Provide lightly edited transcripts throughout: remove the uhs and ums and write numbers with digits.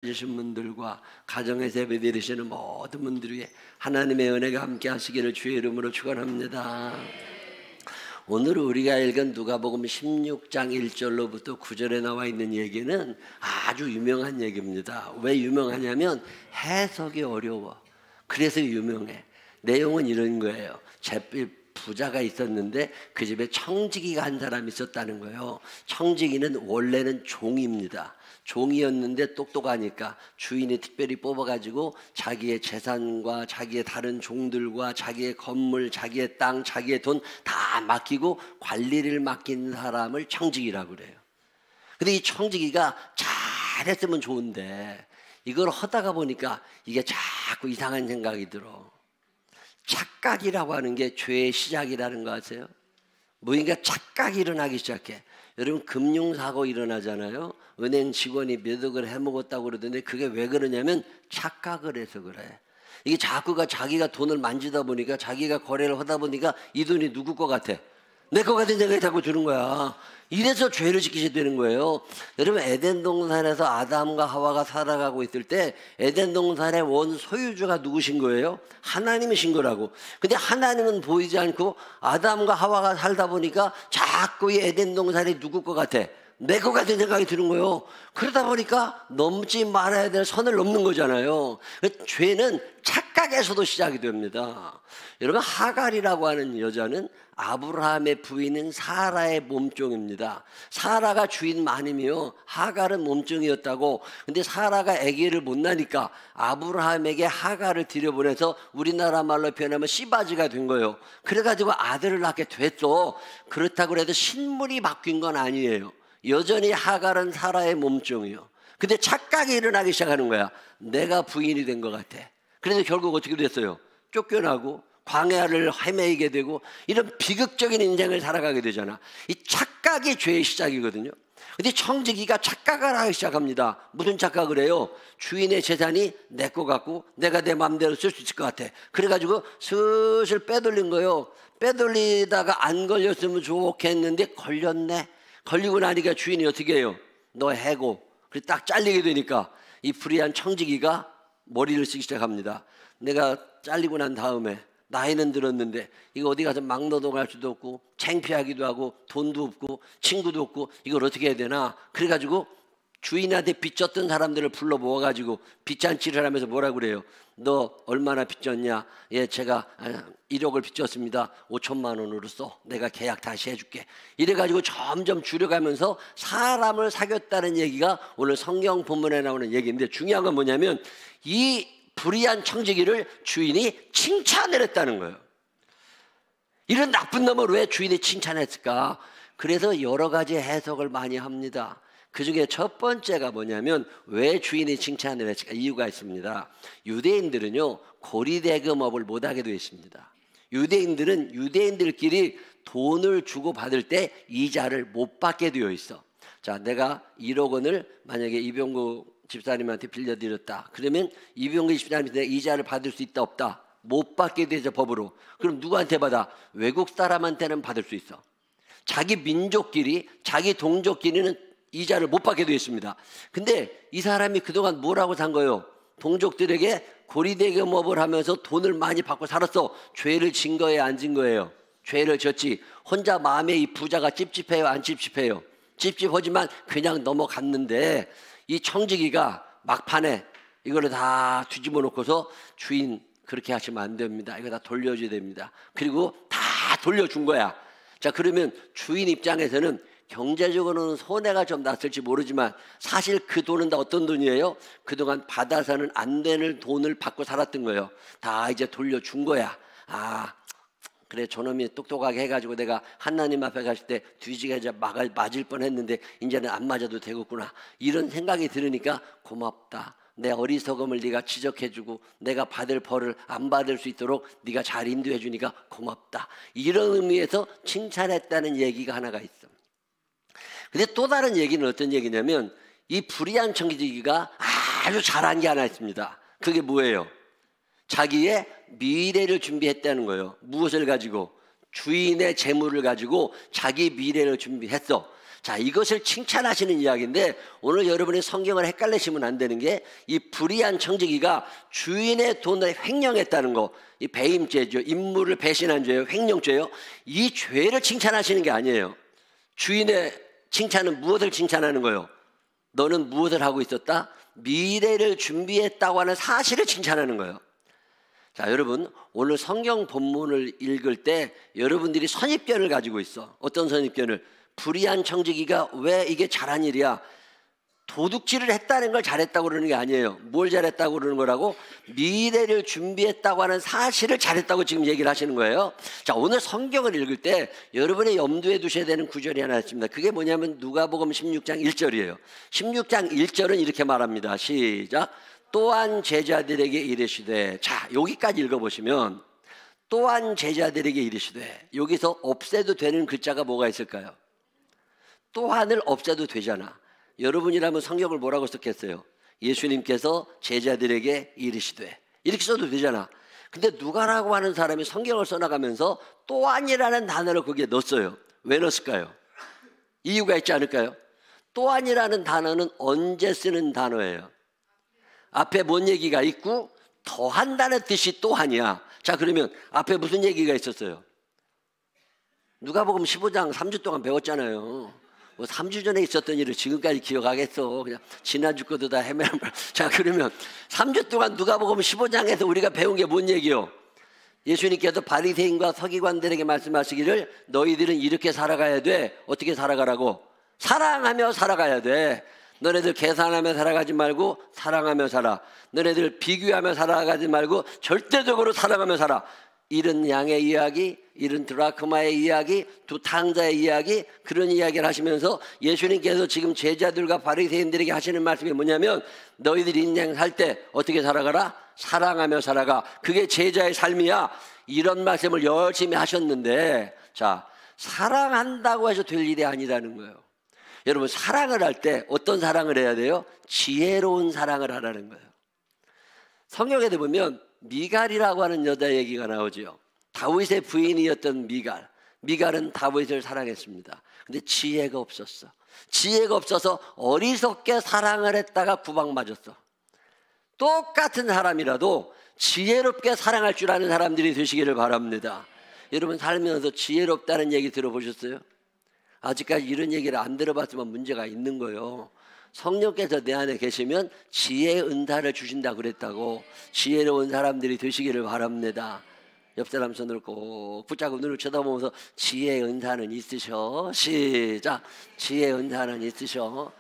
주신 분들과 가정에서 예배드리시는 모든 분들 위해 하나님의 은혜가 함께 하시기를 주의 이름으로 축원합니다. 오늘 우리가 읽은 누가복음 16장 1절로부터 9절에 나와 있는 얘기는 아주 유명한 얘기입니다. 왜 유명하냐면 해석이 어려워. 그래서 유명해. 내용은 이런 거예요. 부자가 있었는데 그 집에 청지기가 한 사람이 있었다는 거예요. 청지기는 원래는 종입니다. 종이었는데 똑똑하니까 주인이 특별히 뽑아가지고 자기의 재산과 자기의 다른 종들과 자기의 건물, 자기의 땅, 자기의 돈 다 맡기고 관리를 맡긴 사람을 청지기라고 그래요. 근데 이 청지기가 잘했으면 좋은데 이걸 하다가 보니까 이게 자꾸 이상한 생각이 들어. 착각이라고 하는 게 죄의 시작이라는 거 아세요? 뭐인가 착각이 일어나기 시작해. 여러분 금융사고 일어나잖아요. 은행 직원이 몇 억을 해먹었다고 그러던데 그게 왜 그러냐면 착각을 해서 그래. 이게 자꾸가 자기가 돈을 만지다 보니까 자기가 거래를 하다 보니까 이 돈이 누구 거 같아? 내 거 같은 생각이 자꾸 드는 거야. 이래서 죄를 지키게 되는 거예요. 여러분 에덴 동산에서 아담과 하와가 살아가고 있을 때 에덴 동산의 원 소유주가 누구신 거예요? 하나님이신 거라고. 근데 하나님은 보이지 않고 아담과 하와가 살다 보니까 자꾸 이 에덴 동산이 누구 거 같아? 내 거 같은 생각이 드는 거예요. 그러다 보니까 넘지 말아야 될 선을 넘는 거잖아요. 죄는 착각에서도 시작이 됩니다. 여러분 하갈이라고 하는 여자는 아브라함의 부인인 사라의 몸종입니다. 사라가 주인 마님이요, 하갈은 몸종이었다고. 근데 사라가 아기를 못 낳으니까 아브라함에게 하갈을 들여보내서 우리나라 말로 표현하면 씨바지가 된 거예요. 그래가지고 아들을 낳게 됐어. 그렇다고 해도 신물이 바뀐 건 아니에요. 여전히 하갈은 사라의 몸종이요. 근데 착각이 일어나기 시작하는 거야. 내가 부인이 된 것 같아. 그래서 결국 어떻게 됐어요? 쫓겨나고 광야를 헤매게 되고 이런 비극적인 인생을 살아가게 되잖아. 이 착각이 죄의 시작이거든요. 근데 청지기가 착각을 하기 시작합니다. 무슨 착각을 해요? 주인의 재산이 내 거 같고 내가 내 마음대로 쓸 수 있을 것 같아. 그래가지고 슬슬 빼돌린 거예요. 빼돌리다가 안 걸렸으면 좋겠는데 걸렸네. 걸리고 나니까 주인이 어떻게 해요? 너 해고. 그래서 딱 잘리게 되니까 이 불의한 청지기가 머리를 쓰기 시작합니다. 내가 잘리고 난 다음에 나이는 들었는데 이거 어디 가서 막노동할 수도 없고 창피하기도 하고 돈도 없고 친구도 없고 이걸 어떻게 해야 되나. 그래가지고 주인한테 빚졌던 사람들을 불러 모아가지고 빚잔치를 하면서 뭐라고 그래요? 너 얼마나 빚졌냐? 예, 제가 1억을 빚졌습니다. 5천만 원으로 써. 내가 계약 다시 해줄게. 이래가지고 점점 줄여가면서 사람을 사귀었다는 얘기가 오늘 성경 본문에 나오는 얘기인데 중요한 건 뭐냐면 이 불의한 청지기를 주인이 칭찬을 했다는 거예요. 이런 나쁜 놈을 왜 주인이 칭찬했을까? 그래서 여러 가지 해석을 많이 합니다. 그 중에 첫 번째가 뭐냐면 왜 주인이 칭찬을 했을까? 이유가 있습니다. 유대인들은요 고리대금업을 못하게 되어 있습니다. 유대인들은 유대인들끼리 돈을 주고 받을 때 이자를 못 받게 되어 있어. 자, 내가 1억 원을 만약에 이병구 집사님한테 빌려드렸다. 그러면 이병구 집사님한테 이자를 받을 수 있다 없다? 못 받게 되죠, 법으로. 그럼 누구한테 받아? 외국 사람한테는 받을 수 있어. 자기 민족끼리, 자기 동족끼리는 이자를 못 받게 되어 있습니다. 근데 이 사람이 그동안 뭐라고 산 거예요? 동족들에게 고리대금업을 하면서 돈을 많이 받고 살았어. 죄를 진 거예요, 안 진 거예요? 죄를 졌지. 혼자 마음에 이 부자가 찝찝해요, 안 찝찝해요? 찝찝하지만 그냥 넘어갔는데 이 청지기가 막판에 이거를 다 뒤집어 놓고서 주인 그렇게 하시면 안 됩니다. 이거 다 돌려줘야 됩니다. 그리고 다 돌려준 거야. 자, 그러면 주인 입장에서는 경제적으로는 손해가 좀 났을지 모르지만 사실 그 돈은 다 어떤 돈이에요? 그동안 받아서는 안 되는 돈을 받고 살았던 거예요. 다 이제 돌려준 거야. 아, 그래 저놈이 똑똑하게 해가지고 내가 하나님 앞에 갔을 때 뒤지게 이제 맞을 뻔했는데 이제는 안 맞아도 되겠구나. 이런 생각이 들으니까 고맙다. 내 어리석음을 네가 지적해주고 내가 받을 벌을 안 받을 수 있도록 네가 잘 인도해주니까 고맙다. 이런 의미에서 칭찬했다는 얘기가 하나가 있어. 근데 또 다른 얘기는 어떤 얘기냐면 이 불의한 청지기가 아주 잘한 게 하나 있습니다. 그게 뭐예요? 자기의 미래를 준비했다는 거예요. 무엇을 가지고? 주인의 재물을 가지고 자기 미래를 준비했어. 자, 이것을 칭찬하시는 이야기인데 오늘 여러분이 성경을 헷갈리시면 안 되는 게 이 불의한 청지기가 주인의 돈을 횡령했다는 거, 이 배임죄죠. 임무를 배신한 죄요. 횡령죄요. 이 죄를 칭찬하시는 게 아니에요. 주인의 칭찬은 무엇을 칭찬하는 거예요? 너는 무엇을 하고 있었다? 미래를 준비했다고 하는 사실을 칭찬하는 거예요. 자, 여러분, 오늘 성경 본문을 읽을 때 여러분들이 선입견을 가지고 있어. 어떤 선입견을? 불의한 청지기가 왜 이게 잘한 일이야? 도둑질을 했다는 걸 잘했다고 그러는 게 아니에요. 뭘 잘했다고 그러는 거라고? 미래를 준비했다고 하는 사실을 잘했다고 지금 얘기를 하시는 거예요. 자, 오늘 성경을 읽을 때 여러분의 염두에 두셔야 되는 구절이 하나 있습니다. 그게 뭐냐면 누가복음 16장 1절이에요. 16장 1절은 이렇게 말합니다. 시작. 또한 제자들에게 이르시되, 자, 여기까지 읽어보시면 또한 제자들에게 이르시되, 여기서 없애도 되는 글자가 뭐가 있을까요? 또한을 없애도 되잖아. 여러분이라면 성경을 뭐라고 썼겠어요? 예수님께서 제자들에게 이르시되, 이렇게 써도 되잖아. 근데 누가라고 하는 사람이 성경을 써나가면서 또한이라는 단어를 거기에 넣었어요. 왜 넣었을까요? 이유가 있지 않을까요? 또한이라는 단어는 언제 쓰는 단어예요? 앞에 뭔 얘기가 있고 더한다는 뜻이 또한이야. 자, 그러면 앞에 무슨 얘기가 있었어요? 누가복음 15장 3주 동안 배웠잖아요. 뭐 3주 전에 있었던 일을 지금까지 기억하겠어. 그냥 지난주 것도 다 헤매란 말. 자, 그러면 3주 동안 누가복음 15장에서 우리가 배운 게 뭔 얘기요? 예수님께서 바리새인과 서기관들에게 말씀하시기를 너희들은 이렇게 살아가야 돼. 어떻게 살아가라고? 사랑하며 살아가야 돼. 너네들 계산하며 살아가지 말고 사랑하며 살아. 너네들 비교하며 살아가지 말고 절대적으로 사랑하며 살아. 이런 양의 이야기, 이런 드라크마의 이야기, 두 탕자의 이야기, 그런 이야기를 하시면서 예수님께서 지금 제자들과 바리새인들에게 하시는 말씀이 뭐냐면 너희들이 인생 살 때 어떻게 살아가라? 사랑하며 살아가. 그게 제자의 삶이야. 이런 말씀을 열심히 하셨는데, 자, 사랑한다고 해서 될 일이 아니라는 거예요. 여러분, 사랑을 할 때 어떤 사랑을 해야 돼요? 지혜로운 사랑을 하라는 거예요. 성경에도 보면 미갈이라고 하는 여자 얘기가 나오죠. 다윗의 부인이었던 미갈. 미갈은 다윗을 사랑했습니다. 근데 지혜가 없었어. 지혜가 없어서 어리석게 사랑을 했다가 구박맞았어. 똑같은 사람이라도 지혜롭게 사랑할 줄 아는 사람들이 되시기를 바랍니다. 여러분, 살면서 지혜롭다는 얘기 들어보셨어요? 아직까지 이런 얘기를 안 들어봤으면 문제가 있는 거예요. 성령께서 내 안에 계시면 지혜의 은사를 주신다 그랬다고. 지혜로운 사람들이 되시기를 바랍니다. 옆 사람 손을 꼭 붙잡고 눈을 쳐다보면서 지혜의 은사는 있으셔. 시작. 지혜의 은사는 있으셔.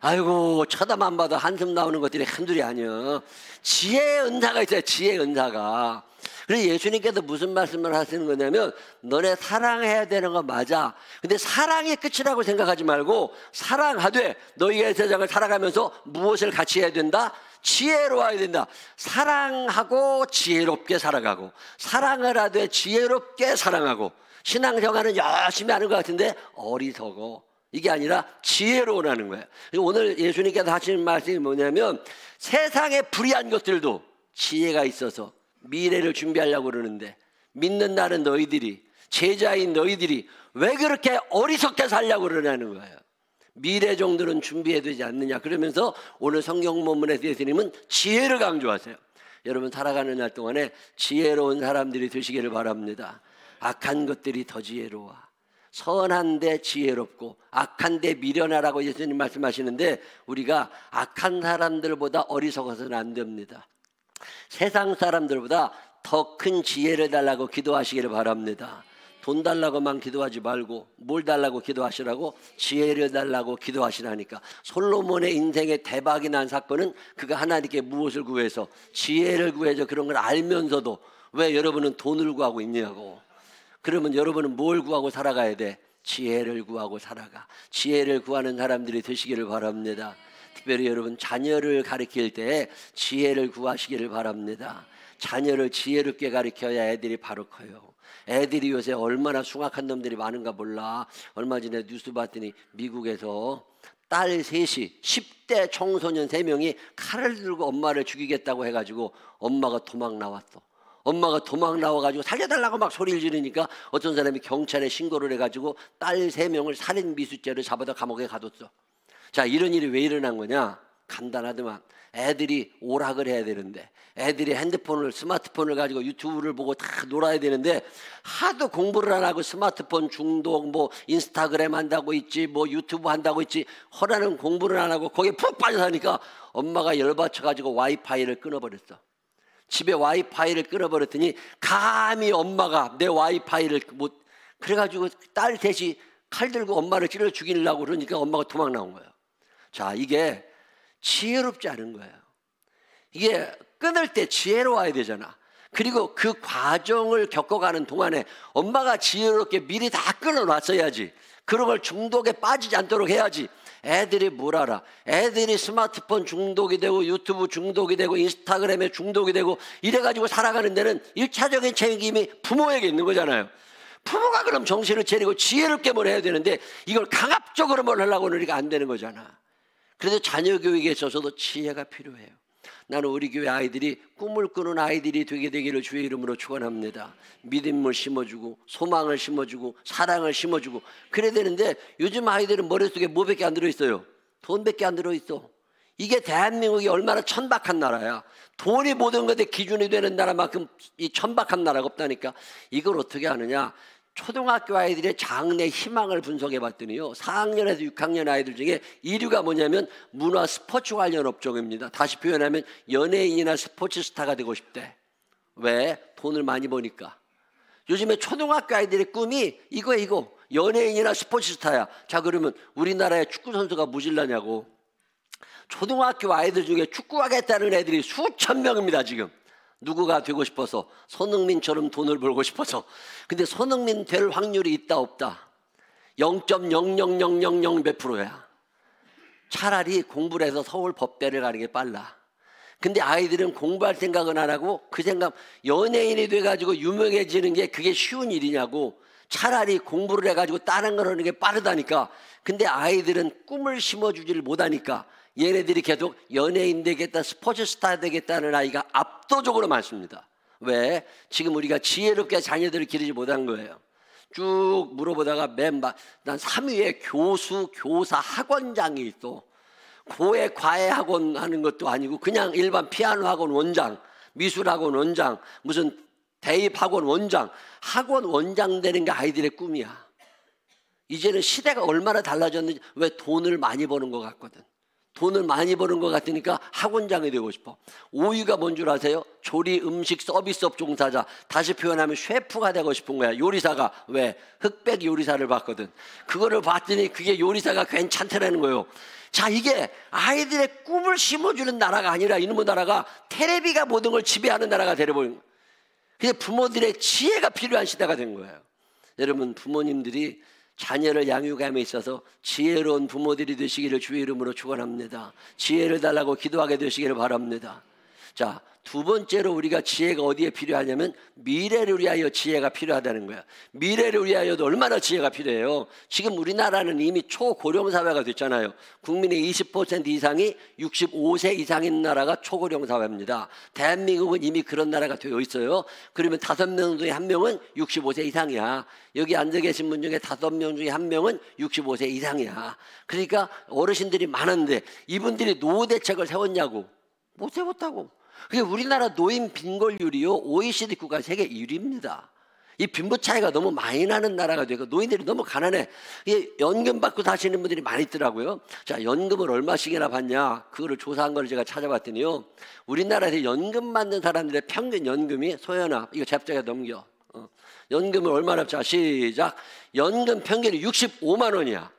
아이고, 쳐다만 봐도 한숨 나오는 것들이 한둘이 아니야. 지혜의 은사가 있어요. 지혜의 은사가. 그래서 예수님께서 무슨 말씀을 하시는 거냐면 너네 사랑해야 되는 거 맞아. 근데 사랑이 끝이라고 생각하지 말고 사랑하되 너희가 이 세상을 살아가면서 무엇을 같이 해야 된다? 지혜로워야 된다. 사랑하고 지혜롭게 살아가고, 사랑을 하되 지혜롭게 사랑하고. 신앙생활은 열심히 하는 것 같은데 어리석어. 이게 아니라 지혜로우라는 거예요. 오늘 예수님께서 하시는 말씀이 뭐냐면 세상에 불의한 것들도 지혜가 있어서 미래를 준비하려고 그러는데, 믿는 나는 너희들이, 제자인 너희들이 왜 그렇게 어리석게 살려고 그러냐는 거예요. 미래 정도는 준비해야 되지 않느냐. 그러면서 오늘 성경 본문에서 예수님은 지혜를 강조하세요. 여러분, 살아가는 날 동안에 지혜로운 사람들이 되시기를 바랍니다. 악한 것들이 더 지혜로워. 선한데 지혜롭고 악한데 미련하라고 예수님 말씀하시는데 우리가 악한 사람들보다 어리석어서는 안 됩니다. 세상 사람들보다 더 큰 지혜를 달라고 기도하시기를 바랍니다. 돈 달라고만 기도하지 말고 뭘 달라고 기도하시라고? 지혜를 달라고 기도하시라니까. 솔로몬의 인생에 대박이 난 사건은 그가 하나님께 무엇을 구해서? 지혜를 구해서. 그런 걸 알면서도 왜 여러분은 돈을 구하고 있냐고. 그러면 여러분은 뭘 구하고 살아가야 돼? 지혜를 구하고 살아가. 지혜를 구하는 사람들이 되시기를 바랍니다. 특별히 여러분, 자녀를 가르칠 때 지혜를 구하시기를 바랍니다. 자녀를 지혜롭게 가르쳐야 애들이 바로 커요. 애들이 요새 얼마나 숭악한 놈들이 많은가 몰라. 얼마 전에 뉴스 봤더니 미국에서 딸 셋이 10대 청소년 3명이 칼을 들고 엄마를 죽이겠다고 해가지고 엄마가 도망 나왔어. 엄마가 도망 나와가지고 살려달라고 막 소리를 지르니까 어떤 사람이 경찰에 신고를 해가지고 딸 3명을 살인 미수죄로 잡아다 감옥에 가뒀어. 자, 이런 일이 왜 일어난 거냐? 간단하더만. 애들이 오락을 해야 되는데, 애들이 핸드폰을, 스마트폰을 가지고 유튜브를 보고 다 놀아야 되는데 하도 공부를 안 하고 스마트폰 중독, 뭐 인스타그램 한다고 있지, 뭐 유튜브 한다고 있지, 허라는 공부를 안 하고 거기에 푹 빠져 사니까 엄마가 열받쳐가지고 와이파이를 끊어버렸어. 집에 와이파이를 끊어버렸더니 감히 엄마가 내 와이파이를 못, 그래가지고 딸 셋이 칼 들고 엄마를 찔러 죽이려고 그러니까 엄마가 도망 나온 거예요. 자, 이게 지혜롭지 않은 거예요. 이게 끊을 때 지혜로워야 되잖아. 그리고 그 과정을 겪어가는 동안에 엄마가 지혜롭게 미리 다 끊어놨어야지. 그런 걸 중독에 빠지지 않도록 해야지. 애들이 뭘 알아? 애들이 스마트폰 중독이 되고 유튜브 중독이 되고 인스타그램에 중독이 되고 이래가지고 살아가는 데는 1차적인 책임이 부모에게 있는 거잖아요. 부모가 그럼 정신을 차리고 지혜롭게 뭘 해야 되는데 이걸 강압적으로 뭘 하려고 하니까 안 되는 거잖아. 그래서 자녀 교육에 있어서도 지혜가 필요해요. 나는 우리 교회 아이들이 꿈을 꾸는 아이들이 되게 되기를 주의 이름으로 축원합니다. 믿음을 심어주고 소망을 심어주고 사랑을 심어주고 그래야 되는데 요즘 아이들은 머릿속에 뭐밖에 안 들어있어요? 돈밖에 안 들어있어. 이게 대한민국이 얼마나 천박한 나라야. 돈이 모든 것에 기준이 되는 나라만큼 이 천박한 나라가 없다니까. 이걸 어떻게 하느냐? 초등학교 아이들의 장래 희망을 분석해 봤더니요, 4학년에서 6학년 아이들 중에 1위가 뭐냐면 문화 스포츠 관련 업종입니다. 다시 표현하면 연예인이나 스포츠 스타가 되고 싶대. 왜? 돈을 많이 버니까. 요즘에 초등학교 아이들의 꿈이 이거 연예인이나 스포츠 스타야. 자, 그러면 우리나라에 축구 선수가 무질라냐고. 초등학교 아이들 중에 축구하겠다는 애들이 수천 명입니다. 지금 누구가 되고 싶어서, 손흥민처럼 돈을 벌고 싶어서. 근데 손흥민 될 확률이 있다 없다? 0.00000 몇 프로야. 차라리 공부를 해서 서울 법대를 가는 게 빨라. 근데 아이들은 공부할 생각은 안 하고 그 생각, 연예인이 돼가지고 유명해지는 게 그게 쉬운 일이냐고. 차라리 공부를 해가지고 다른 걸 하는 게 빠르다니까. 근데 아이들은 꿈을 심어주지를 못하니까 얘네들이 계속 연예인 되겠다, 스포츠 스타 되겠다는 아이가 압도적으로 많습니다. 왜? 지금 우리가 지혜롭게 자녀들을 기르지 못한 거예요. 쭉 물어보다가 난 3위에 교수, 교사, 학원장이 있어. 고액 과외 학원 하는 것도 아니고 그냥 일반 피아노 학원 원장, 미술 학원 원장, 무슨 대입 학원 원장, 학원 원장 되는 게 아이들의 꿈이야. 이제는 시대가 얼마나 달라졌는지. 왜? 돈을 많이 버는 것 같거든. 돈을 많이 버는 것 같으니까 학원장이 되고 싶어. 5위가 뭔 줄 아세요? 조리, 음식, 서비스업 종사자. 다시 표현하면 셰프가 되고 싶은 거야. 요리사가. 왜? 흑백 요리사를 봤거든. 그거를 봤더니 그게 요리사가 괜찮더라는 거예요. 자, 이게 아이들의 꿈을 심어주는 나라가 아니라 이놈의 나라가 테레비가 모든 걸 지배하는 나라가 되어버린 거예요. 그래서 부모들의 지혜가 필요한 시대가 된 거예요. 여러분, 부모님들이 자녀를 양육함에 있어서 지혜로운 부모들이 되시기를 주의 이름으로 축원합니다. 지혜를 달라고 기도하게 되시기를 바랍니다. 자, 두 번째로 우리가 지혜가 어디에 필요하냐면 미래를 위하여 지혜가 필요하다는 거야. 미래를 위하여도 얼마나 지혜가 필요해요. 지금 우리나라는 이미 초고령 사회가 됐잖아요. 국민의 20% 이상이 65세 이상인 나라가 초고령 사회입니다. 대한민국은 이미 그런 나라가 되어 있어요. 그러면 5명 중에 1명은 65세 이상이야. 여기 앉아 계신 분 중에 5명 중에 1명은 65세 이상이야. 그러니까 어르신들이 많은데 이분들이 노후 대책을 세웠냐고. 못 세웠다고. 그게 우리나라 노인 빈곤율이요, OECD 국가 세계 1위입니다. 이 빈부 차이가 너무 많이 나는 나라가 되고 노인들이 너무 가난해. 이게 연금 받고 사시는 분들이 많이 있더라고요. 자, 연금을 얼마씩이나 받냐? 그거를 조사한 걸 제가 찾아봤더니요, 우리나라에서 연금 받는 사람들의 평균 연금이, 소연아 이거 잡자가 넘겨. 연금을 얼마나? 자, 시작. 연금 평균이 65만 원이야.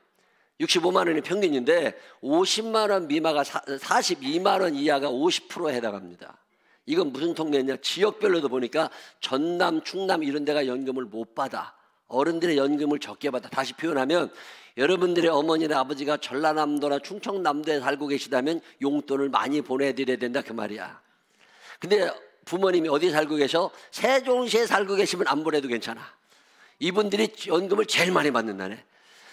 65만 원이 평균인데 50만 원 미만가 42만 원 이하가 50%에 해당합니다. 이건 무슨 통계냐? 지역별로도 보니까 전남, 충남 이런 데가 연금을 못 받아. 어른들의 연금을 적게 받아. 다시 표현하면 여러분들의 어머니나 아버지가 전라남도나 충청남도에 살고 계시다면 용돈을 많이 보내드려야 된다 그 말이야. 근데 부모님이 어디 살고 계셔? 세종시에 살고 계시면 안 보내도 괜찮아. 이분들이 연금을 제일 많이 받는다네.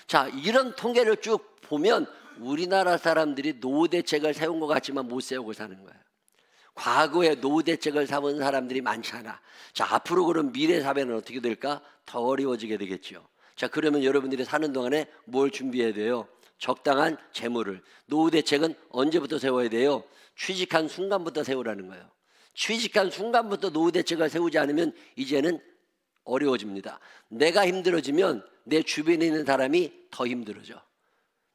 자, 이런 통계를 쭉 보면 우리나라 사람들이 노후 대책을 세운 것 같지만 못 세우고 사는 거예요. 과거에 노후 대책을 삼은 사람들이 많잖아. 자, 앞으로 그럼 미래 사회는 어떻게 될까? 더 어려워지게 되겠죠. 자, 그러면 여러분들이 사는 동안에 뭘 준비해야 돼요? 적당한 재물을. 노후 대책은 언제부터 세워야 돼요? 취직한 순간부터 세우라는 거예요. 취직한 순간부터 노후 대책을 세우지 않으면 이제는 어려워집니다. 내가 힘들어지면 내 주변에 있는 사람이 더 힘들어져.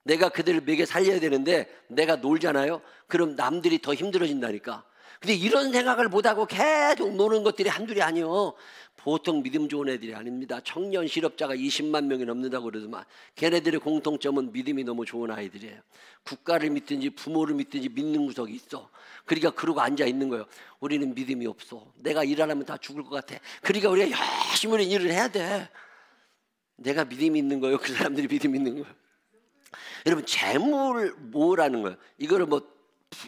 내가 그들을 먹여 살려야 되는데 내가 놀잖아요. 그럼 남들이 더 힘들어진다니까. 근데 이런 생각을 못하고 계속 노는 것들이 한둘이 아니요. 보통 믿음 좋은 애들이 아닙니다. 청년 실업자가 20만 명이 넘는다고 그러더만 걔네들의 공통점은 믿음이 너무 좋은 아이들이에요. 국가를 믿든지 부모를 믿든지 믿는 구석이 있어. 그러니까 그러고 앉아 있는 거예요. 우리는 믿음이 없어. 내가 일 안 하면 다 죽을 것 같아. 그러니까 우리가 열심히 일을 해야 돼. 내가 믿음이 있는 거예요. 그 사람들이 믿음이 있는 거예요. 여러분, 재물 모으라는 거예요. 이거를 뭐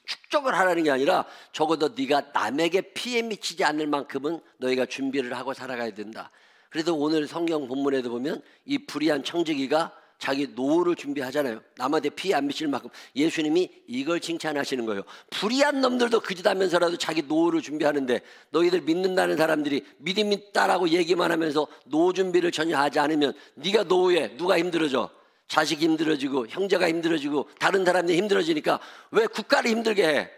축적을 하라는 게 아니라 적어도 네가 남에게 피해 미치지 않을 만큼은 너희가 준비를 하고 살아가야 된다. 그래서 오늘 성경 본문에도 보면 이 불의한 청지기가 자기 노후를 준비하잖아요. 남한테 피해 안 미칠 만큼. 예수님이 이걸 칭찬하시는 거예요. 불의한 놈들도 그짓하면서라도 자기 노후를 준비하는데 너희들 믿는다는 사람들이 믿음 있다라고 얘기만 하면서 노후 준비를 전혀 하지 않으면 네가 노후에 누가 힘들어져? 자식이 힘들어지고 형제가 힘들어지고 다른 사람들이 힘들어지니까 왜 국가를 힘들게 해?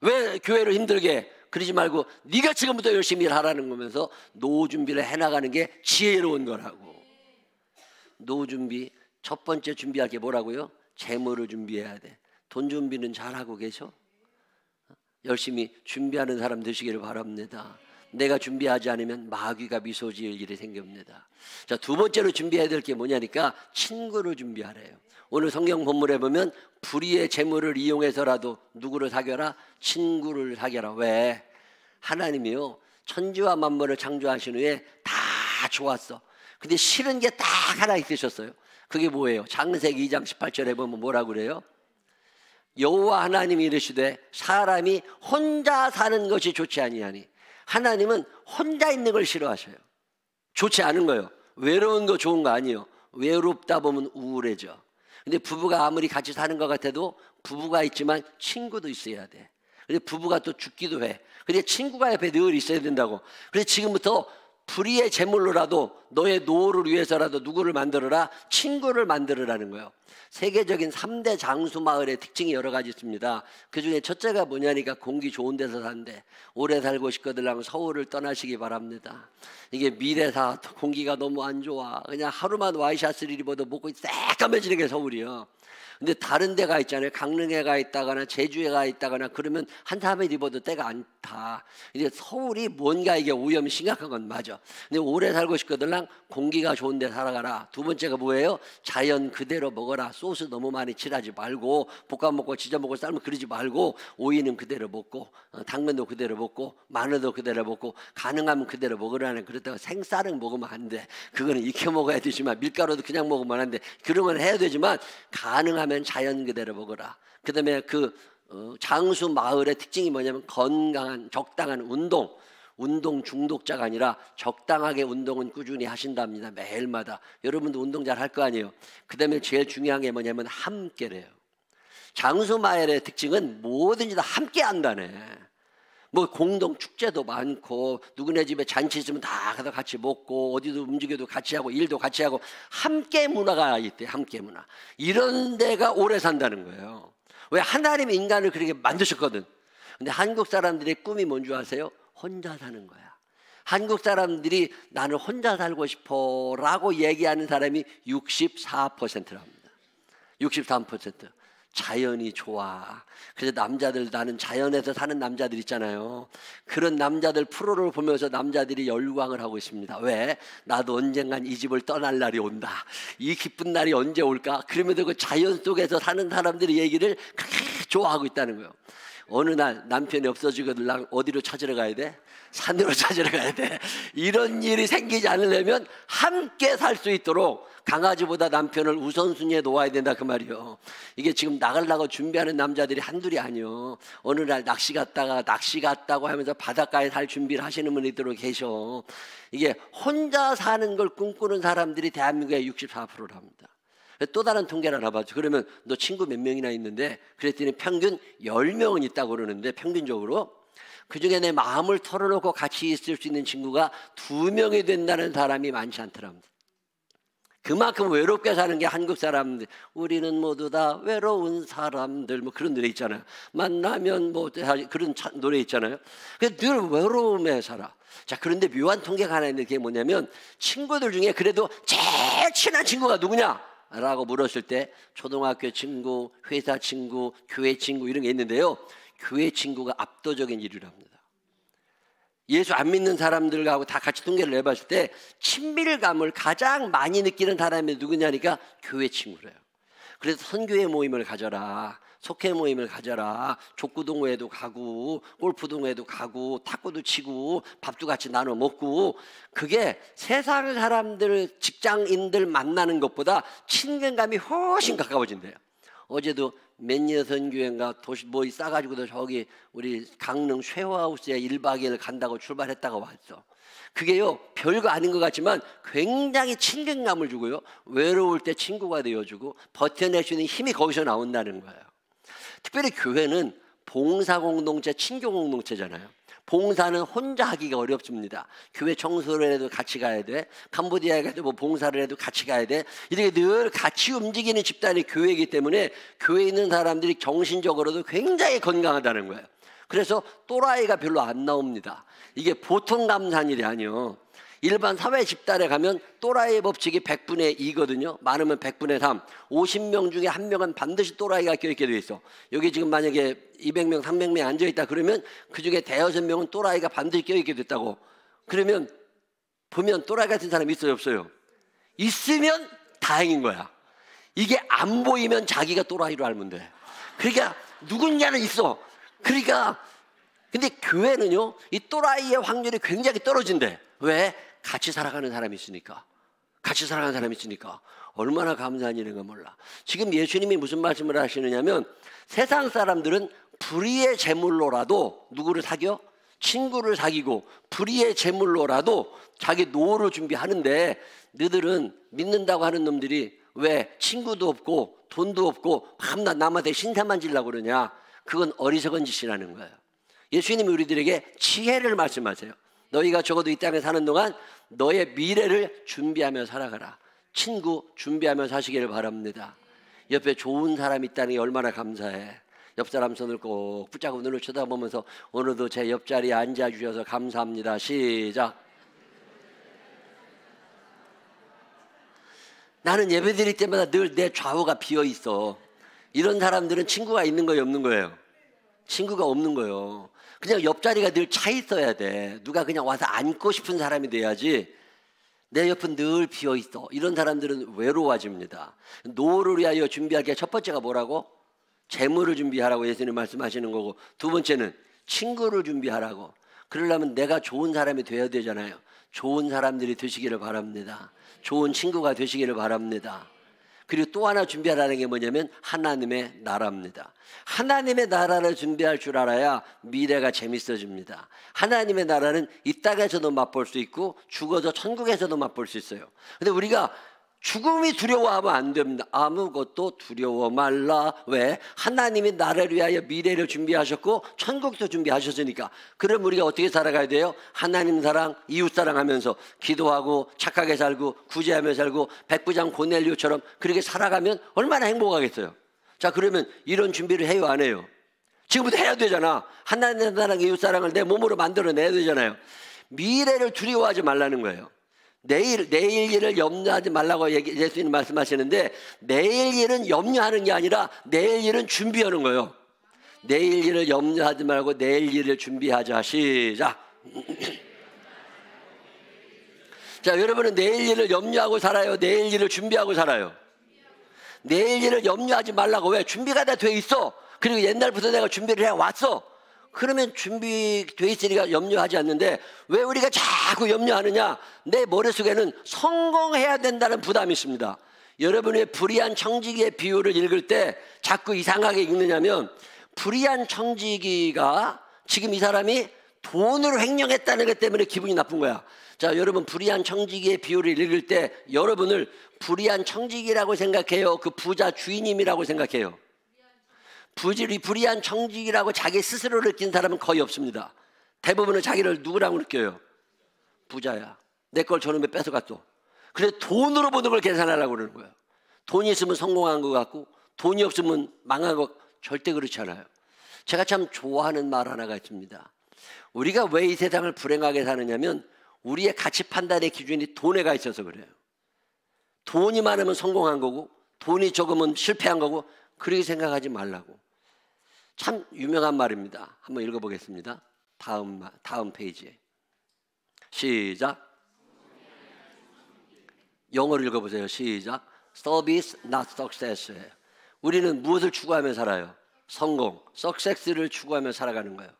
왜 교회를 힘들게 해? 그러지 말고 네가 지금부터 열심히 일하라는 거면서 노후 준비를 해나가는 게 지혜로운 거라고. 노후 준비 첫 번째 준비할 게 뭐라고요? 재물을 준비해야 돼. 돈 준비는 잘하고 계셔? 열심히 준비하는 사람 되시기를 바랍니다. 내가 준비하지 않으면 마귀가 미소 지을 일이 생깁니다. 자, 두 번째로 준비해야 될 게 뭐냐니까 친구를 준비하래요. 오늘 성경 본문에 보면 불의의 재물을 이용해서라도 누구를 사귀어라? 친구를 사귀어라. 왜? 하나님이요 천지와 만물을 창조하신 후에 다 좋았어. 근데 싫은 게 딱 하나 있으셨어요. 그게 뭐예요? 창세기 2장 18절에 보면 뭐라고 그래요? 여호와 하나님이 이르시되 사람이 혼자 사는 것이 좋지 아니하니. 하나님은 혼자 있는 걸 싫어하셔요. 좋지 않은 거예요. 외로운 거 좋은 거 아니에요. 외롭다 보면 우울해져. 근데 부부가 아무리 같이 사는 것 같아도 부부가 있지만 친구도 있어야 돼. 근데 부부가 또 죽기도 해. 근데 친구가 옆에 늘 있어야 된다고. 그래서 지금부터 불의의 제물로라도 너의 노후를 위해서라도 누구를 만들어라? 친구를 만들어라는 거예요. 세계적인 3대 장수 마을의 특징이 여러 가지 있습니다. 그중에 첫째가 뭐냐니까 공기 좋은 데서 산대. 오래 살고 싶거든 서울을 떠나시기 바랍니다. 이게 미래사 공기가 너무 안 좋아. 그냥 하루만 와이셔츠를 입어도 목이 새까매지는 게 서울이요. 근데 다른 데가 있잖아요. 강릉에 가 있다거나 제주에 가 있다거나 그러면 한 3일 입어도 때가 안 타. 이제 서울이 뭔가 이게 오염이 심각한 건 맞아. 근데 오래 살고 싶거든 공기가 좋은 데 살아가라. 두 번째가 뭐예요? 자연 그대로 먹어라. 소스 너무 많이 칠하지 말고 볶아 먹고 지져 먹고 삶을 그러지 말고 오이는 그대로 먹고 당면도 그대로 먹고 마늘도 그대로 먹고 가능하면 그대로 먹으라는. 그렇다고 생쌀은 먹으면 안 돼. 그거는 익혀 먹어야 되지만 밀가루도 그냥 먹으면 안 돼. 그런 건 해야 되지만 가능하면 자연 그대로 먹어라. 그 다음에 장수 마을의 특징이 뭐냐면 건강한 적당한 운동 중독자가 아니라 적당하게 운동은 꾸준히 하신답니다. 매일마다. 여러분도 운동 잘 할 거 아니에요. 그 다음에 제일 중요한 게 뭐냐면 함께래요. 장수 마을의 특징은 뭐든지 다 함께 한다네. 뭐 공동 축제도 많고 누구네 집에 잔치 있으면 다 가서 같이 먹고 어디도 움직여도 같이 하고 일도 같이 하고 함께 문화가 있대. 함께 문화. 이런 데가 오래 산다는 거예요. 왜? 하나님이 인간을 그렇게 만드셨거든. 근데 한국 사람들의 꿈이 뭔지 아세요? 혼자 사는 거야. 한국 사람들이 나는 혼자 살고 싶어 라고 얘기하는 사람이 64%랍니다. 63%. 자연이 좋아. 그래서 남자들, 나는 자연에서 사는 남자들 있잖아요. 그런 남자들 프로를 보면서 남자들이 열광을 하고 있습니다. 왜? 나도 언젠간 이 집을 떠날 날이 온다. 이 기쁜 날이 언제 올까? 그러면서 그 자연 속에서 사는 사람들의 얘기를 그렇게 좋아하고 있다는 거예요. 어느 날 남편이 없어지거든 어디로 찾으러 가야 돼? 산으로 찾으러 가야 돼. 이런 일이 생기지 않으려면 함께 살 수 있도록 강아지보다 남편을 우선순위에 놓아야 된다 그 말이요. 이게 지금 나가려고 준비하는 남자들이 한둘이 아니요. 어느 날 낚시 갔다고 하면서 바닷가에 살 준비를 하시는 분들도 계셔. 이게 혼자 사는 걸 꿈꾸는 사람들이 대한민국의 64%랍니다. 또 다른 통계를 하나 봐줘. 그러면 너 친구 몇 명이나 있는데? 그랬더니 평균 10명은 있다고 그러는데 평균적으로 그중에 내 마음을 털어놓고 같이 있을 수 있는 친구가 2명이 된다는 사람이 많지 않더랍니다. 그만큼 외롭게 사는 게 한국 사람들. 우리는 모두 다 외로운 사람들, 뭐 그런 노래 있잖아요. 만나면 뭐 그런 노래 있잖아요. 그래서 늘 외로움에 살아. 자, 그런데 묘한 통계가 하나 있는데 그게 뭐냐면, 친구들 중에 그래도 제일 친한 친구가 누구냐? 라고 물었을 때 초등학교 친구, 회사 친구, 교회 친구 이런 게 있는데요, 교회 친구가 압도적인 1위를 합니다. 예수 안 믿는 사람들하고 다 같이 통계를 내봤을 때 친밀감을 가장 많이 느끼는 사람이 누구냐니까 교회 친구래요. 그래서 선교회 모임을 가져라, 속회 모임을 가져라, 족구동호회도 가고 골프동호회도 가고 탁구도 치고 밥도 같이 나눠 먹고, 그게 세상 사람들, 직장인들 만나는 것보다 친근감이 훨씬 가까워진대요. 어제도 맨니어 선교회인가 도시 뭐 싸가지고도 저기 우리 강릉 쉐어하우스에 1박 2일 간다고 출발했다가 왔어. 그게요, 별거 아닌 것 같지만 굉장히 친근감을 주고요, 외로울 때 친구가 되어주고 버텨낼 수 있는 힘이 거기서 나온다는 거예요. 특별히 교회는 봉사 공동체, 친교 공동체잖아요. 봉사는 혼자 하기가 어렵습니다. 교회 청소를 해도 같이 가야 돼. 캄보디아에 가도 뭐 봉사를 해도 같이 가야 돼. 이렇게 늘 같이 움직이는 집단이 교회이기 때문에 교회에 있는 사람들이 정신적으로도 굉장히 건강하다는 거예요. 그래서 또라이가 별로 안 나옵니다. 이게 보통 감사한 일이 아니에요. 일반 사회 집단에 가면 또라이 법칙이 100분의 2거든요. 많으면 100분의 3. 50명 중에 1명은 반드시 또라이가 껴있게 돼 있어. 여기 지금 만약에 200명, 300명 앉아있다 그러면 그중에 대여섯 명은 또라이가 반드시 껴있게 됐다고. 그러면 보면 또라이 같은 사람이 있어요, 없어요? 있으면 다행인 거야. 이게 안 보이면 자기가 또라이로 알면 돼. 그러니까 누군가는 있어. 그러니까 근데 교회는요, 이 또라이의 확률이 굉장히 떨어진대. 왜? 같이 살아가는 사람이 있으니까. 같이 살아가는 사람이 있으니까. 얼마나 감사한 일인가 몰라. 지금 예수님이 무슨 말씀을 하시느냐면, 세상 사람들은 불의의 제물로라도 누구를 사겨? 친구를 사귀고 불의의 제물로라도 자기 노후를 준비하는데, 너희들은 믿는다고 하는 놈들이 왜 친구도 없고 돈도 없고 밤낮 남한테 신사만 지려고 그러냐? 그건 어리석은 짓이라는 거예요. 예수님이 우리들에게 지혜를 말씀하세요. 너희가 적어도 이 땅에 사는 동안 너의 미래를 준비하며 살아가라. 친구 준비하며 사시기를 바랍니다. 옆에 좋은 사람이 있다는 게 얼마나 감사해. 옆 사람 손을 꼭 붙잡고 눈을 쳐다보면서 오늘도 제 옆자리에 앉아주셔서 감사합니다. 시작. 나는 예배 드릴 때마다 늘 내 좌우가 비어있어. 이런 사람들은 친구가 있는 거예요, 없는 거예요? 친구가 없는 거예요. 그냥 옆자리가 늘 차 있어야 돼. 누가 그냥 와서 앉고 싶은 사람이 돼야지. 내 옆은 늘 비어있어. 이런 사람들은 외로워집니다. 노후를 위하여 준비할 게 첫 번째가 뭐라고? 재물을 준비하라고 예수님 말씀하시는 거고, 두 번째는 친구를 준비하라고. 그러려면 내가 좋은 사람이 되어야 되잖아요. 좋은 사람들이 되시기를 바랍니다. 좋은 친구가 되시기를 바랍니다. 그리고 또 하나 준비하라는 게 뭐냐면 하나님의 나라입니다. 하나님의 나라를 준비할 줄 알아야 미래가 재밌어집니다. 하나님의 나라는 이 땅에서도 맛볼 수 있고 죽어서 천국에서도 맛볼 수 있어요. 근데 우리가 죽음이 두려워하면 안 됩니다. 아무것도 두려워 말라. 왜? 하나님이 나를 위하여 미래를 준비하셨고 천국도 준비하셨으니까. 그럼 우리가 어떻게 살아가야 돼요? 하나님 사랑, 이웃 사랑하면서 기도하고 착하게 살고 구제하며 살고 백부장 고넬료처럼 그렇게 살아가면 얼마나 행복하겠어요. 자, 그러면 이런 준비를 해요, 안 해요? 지금부터 해야 되잖아. 하나님 사랑, 이웃 사랑을 내 몸으로 만들어내야 되잖아요. 미래를 두려워하지 말라는 거예요. 내일 일을 염려하지 말라고 예수님 말씀하시는데, 내일 일은 염려하는 게 아니라 내일 일은 준비하는 거예요. 내일 일을 염려하지 말고 내일 일을 준비하자. 시작. 자, 여러분은 내일 일을 염려하고 살아요? 내일 일을 준비하고 살아요? 내일 일을 염려하지 말라고. 왜? 준비가 다 돼 있어. 그리고 옛날부터 내가 준비를 해왔어. 그러면 준비돼 있으니까 염려하지 않는데, 왜 우리가 자꾸 염려하느냐? 내 머릿속에는 성공해야 된다는 부담이 있습니다. 여러분의 불의한 청지기의 비유를 읽을 때 자꾸 이상하게 읽느냐면, 불의한 청지기가 지금 이 사람이 돈으로 횡령했다는 것 때문에 기분이 나쁜 거야. 자, 여러분 불의한 청지기의 비유를 읽을 때 여러분을 불의한 청지기라고 생각해요? 그 부자 주인님이라고 생각해요? 불의한 청직이라고 자기 스스로 느낀 사람은 거의 없습니다. 대부분은 자기를 누구라고 느껴요? 부자야. 내 걸 저놈이 뺏어갔어. 그래 돈으로 보는 걸 계산하려고 그러는 거예요. 돈이 있으면 성공한 것 같고 돈이 없으면 망한 것. 절대 그렇지 않아요. 제가 참 좋아하는 말 하나가 있습니다. 우리가 왜 이 세상을 불행하게 사느냐면 우리의 가치 판단의 기준이 돈에 가 있어서 그래요. 돈이 많으면 성공한 거고 돈이 적으면 실패한 거고 그렇게 생각하지 말라고. 참 유명한 말입니다. 한번 읽어보겠습니다. 다음 페이지에. 시작. 영어로 읽어보세요. 시작. Service not success예요. 우리는 무엇을 추구하며 살아요? 성공, success를 추구하며 살아가는 거예요.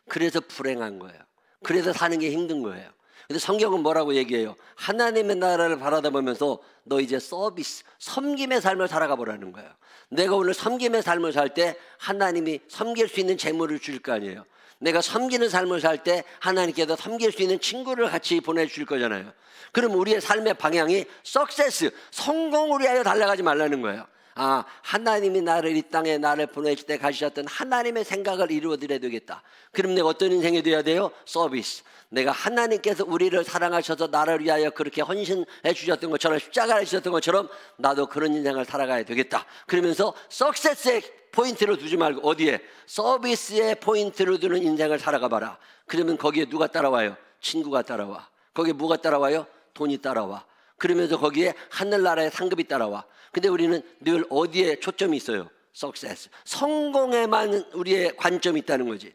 그래서 불행한 거예요. 그래서 사는 게 힘든 거예요. 근데 성경은 뭐라고 얘기해요? 하나님의 나라를 바라다보면서 너 이제 서비스, 섬김의 삶을 살아가 보라는 거예요. 내가 오늘 섬김의 삶을 살 때 하나님이 섬길 수 있는 재물을 줄 거 아니에요. 내가 섬기는 삶을 살 때 하나님께서 섬길 수 있는 친구를 같이 보내줄 거잖아요. 그럼 우리의 삶의 방향이 석세스, 성공을 위하여 달려가지 말라는 거예요. 아, 하나님이 나를 이 땅에 나를 보내실 때 가지셨던 하나님의 생각을 이루어드려야 되겠다. 그럼 내가 어떤 인생이 돼야 돼요? 서비스. 내가 하나님께서 우리를 사랑하셔서 나를 위하여 그렇게 헌신해 주셨던 것처럼 십자가를 주셨던 것처럼 나도 그런 인생을 살아가야 되겠다. 그러면서 석세스의 포인트를 두지 말고 어디에? 서비스의 포인트를 두는 인생을 살아가 봐라. 그러면 거기에 누가 따라와요? 친구가 따라와. 거기에 뭐가 따라와요? 돈이 따라와. 그러면서 거기에 하늘나라의 상급이 따라와. 근데 우리는 늘 어디에 초점이 있어요? 석세스. 성공에만 우리의 관점이 있다는 거지.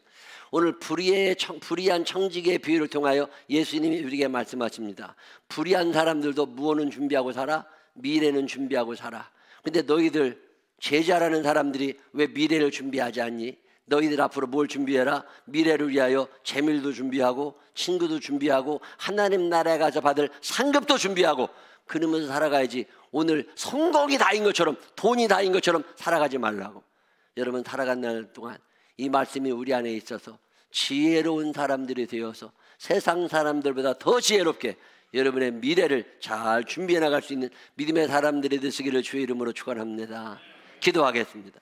오늘 불의한 청직의 비유를 통하여 예수님이 우리에게 말씀하십니다. 불의한 사람들도 무엇은 준비하고 살아? 미래는 준비하고 살아. 근데 너희들 제자라는 사람들이 왜 미래를 준비하지 않니? 너희들 앞으로 뭘 준비해라? 미래를 위하여 재물도 준비하고 친구도 준비하고 하나님 나라에 가서 받을 상급도 준비하고 그러면서 살아가야지. 오늘 성공이 다인 것처럼 돈이 다인 것처럼 살아가지 말라고. 여러분 살아간 날 동안 이 말씀이 우리 안에 있어서 지혜로운 사람들이 되어서 세상 사람들보다 더 지혜롭게 여러분의 미래를 잘 준비해 나갈 수 있는 믿음의 사람들이 되시기를 주의 이름으로 축원합니다. 기도하겠습니다.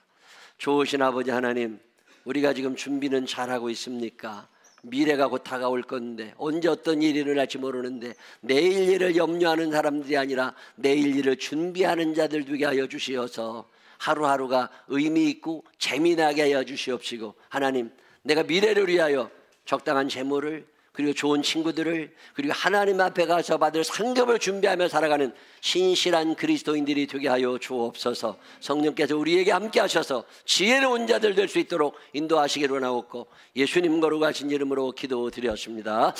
좋으신 아버지 하나님, 우리가 지금 준비는 잘하고 있습니까? 미래가 곧 다가올 건데 언제 어떤 일이 일어날지 모르는데 내일 일을 염려하는 사람들이 아니라 내일 일을 준비하는 자들 되게 하여 주시어서 하루하루가 의미 있고 재미나게 하여 주시옵시고, 하나님 내가 미래를 위하여 적당한 재물을 그리고 좋은 친구들을 그리고 하나님 앞에 가서 받을 상급을 준비하며 살아가는 신실한 그리스도인들이 되게 하여 주옵소서. 성령께서 우리에게 함께 하셔서 지혜로운 자들 될 수 있도록 인도하시기를 원하옵고 예수님 거룩하신 이름으로 기도드렸습니다.